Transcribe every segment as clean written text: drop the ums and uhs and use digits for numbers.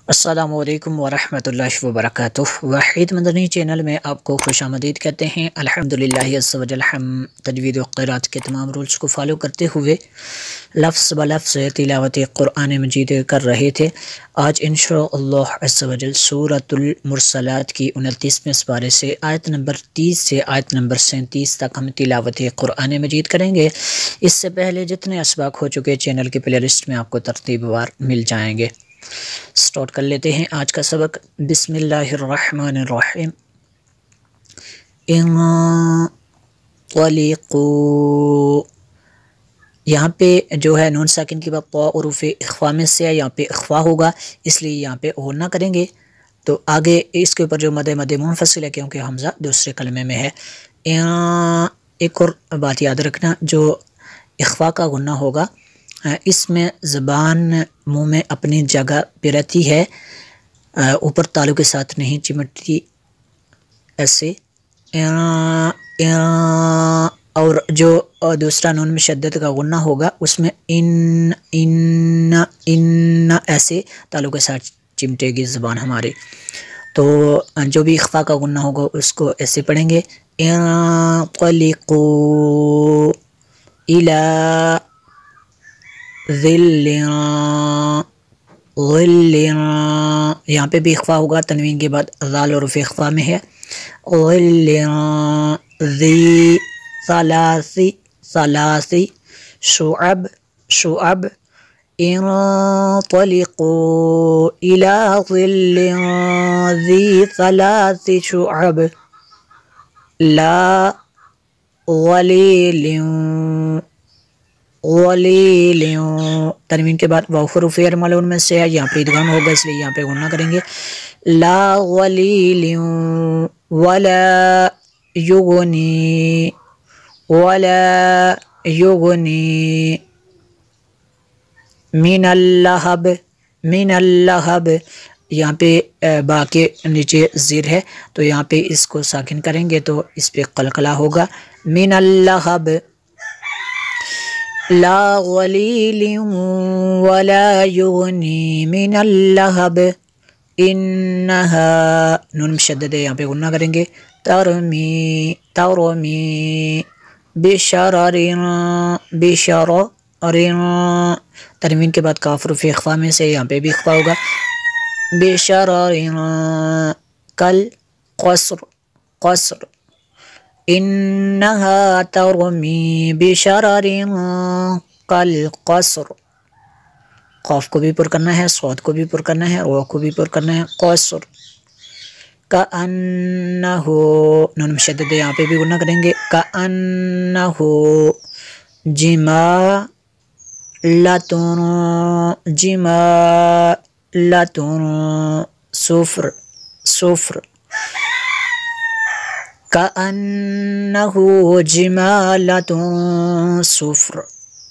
السلام علیکم ورحمۃ اللہ وبرکاتہ۔ وحید مدنی چینل میں آپ کو خوش آمدید کہتے ہیں۔ الحمدللہ عز وجل، ہم تجوید و قرات کے تمام رولز کو فالو کرتے ہوئے لفظ بلفظ تلاوت قرآن مجید کر رہے تھے۔ آج انشاءاللہ عز وجل سورۃ المرسلات کی 29ویں سپارے سے آیت نمبر 30 سے آیت نمبر 37 تک ہم تلاوت قرآن مجید کریں گے۔ اس سے پہلے جتنے اسباق ہو چکے چینل کی پلے لسٹ میں آپ کو ترتیب وار مل جائیں گے۔ سٹارٹ کر لیتے ہیں آج کا سبق۔ بسم اللہ الرحمن الرحیم۔ انطلقوا، یہاں پہ جو ہے نون ساکن کی بات حروف اخفا میں سے ہے، یہاں پہ اخفا ہوگا اس لیے یہاں پہ اور نہ کریں گے۔ تو آگے اس کے اوپر جو مد منفصل ہے کیونکہ حمزہ دوسرے کلمے میں ہے۔ ایک اور بات یاد رکھنا، جو اخفا کا غنہ ہوگا اس میں زبان منہ میں اپنی جگہ پہ رہتی ہے، اوپر تالو کے ساتھ نہیں چمٹتی ایسے۔ اور جو دوسرا نون میں شدت کا غنہ ہوگا اس میں ان ایسے تالو کے ساتھ چمٹے گی زبان ہماری۔ تو جو بھی اخفا کا غنہ ہوگا اس کو ایسے پڑھیں گے، انطلقوا الی ظل، یہاں پہ بھی اخفا ہوگا، تنوین کے بعد ذال حروف اخفا میں ہے۔ ظل ذی ثلاث شعب، انطلقوا الی ظل ذی ثلاث شعب لا ظلیل، تنوین کے بعد واو حروف ارملون میں سے ہے، یہاں پہ ادغام ہوگا اس لیے یہاں پہ غنہ کریں گے۔ لا ظلیل ولا یغنی من اللہب، یہاں پہ با کے نیچے زیر ہے تو یہاں پہ اس کو ساکن کریں گے تو اس پہ قلقلہ ہوگا۔ من اللہب لا ظلیل ولا یغنی من اللہب انہا، نون مشدد ہے یہاں پہ غنہ کریں گے۔ ترمی بشرر، تنوین کے بعد کاف حروف اخفا میں سے یہاں پہ بھی اخفا ہوگا۔ بشرر کل قصر، انہا ترمی بشرر کالقصر، قاف کو بھی پر کرنا ہے، صاد کو بھی پر کرنا ہے، رو کو بھی پر کرنا ہے۔ قصر کأنہو، نون مشدد یہاں پہ بھی غنہ کریں گے۔ کأنہو جمالتن صفر، کأنہو جمالتن صفر،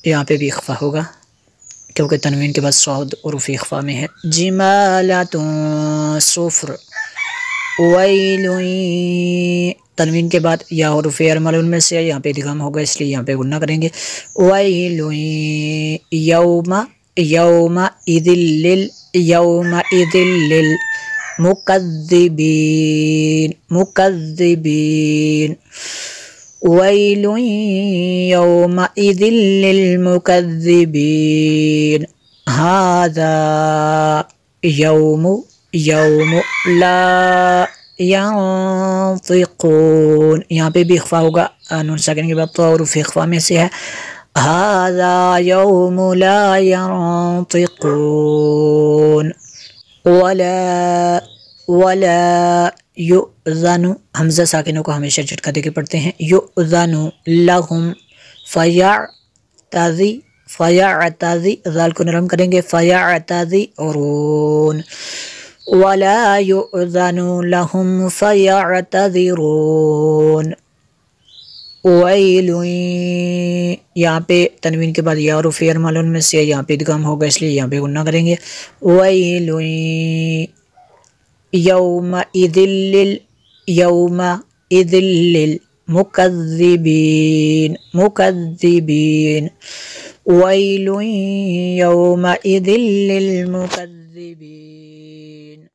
یہاں پہ بھی اخفا ہوگا کیونکہ تنوین کے بعد صاد حروف اخفا میں ہے۔ جمالتن صفر، ویل، تنوین کے بعد یا حروف ارملون میں سے یہاں پہ ادغام ہوگا اس لیے یہاں پہ غنہ کریں گے۔ ویل یومئذ للمکذبین، ویل یومئذ للمکذبین، ھذا یوم لا ینطقون، یہاں پہ بھی اخفا ہوگا، نون ساکن کے بعد تو حروف اخفا میں سے ہے۔ ھذا یوم لا ینطقون ولا یؤذن، حمزہ ساکنوں کو ہمیشہ جھٹکا دے کے پڑھتے ہیں۔ یؤذن لہم فیعتذی، ذال کو نرم کریں گے، فیعتذرون ولا یؤذن لہم فیعتذرون، ویل، یہاں پہ تنوین کے بعد یا حروف ارملون میں سے یہاں پہ ادغام ہوگا اس لیے یہاں پہ غنہ کریں گے۔ ویل یومئذ للمکذبین، ویل یومئذ للمکذبین۔ المكذبين.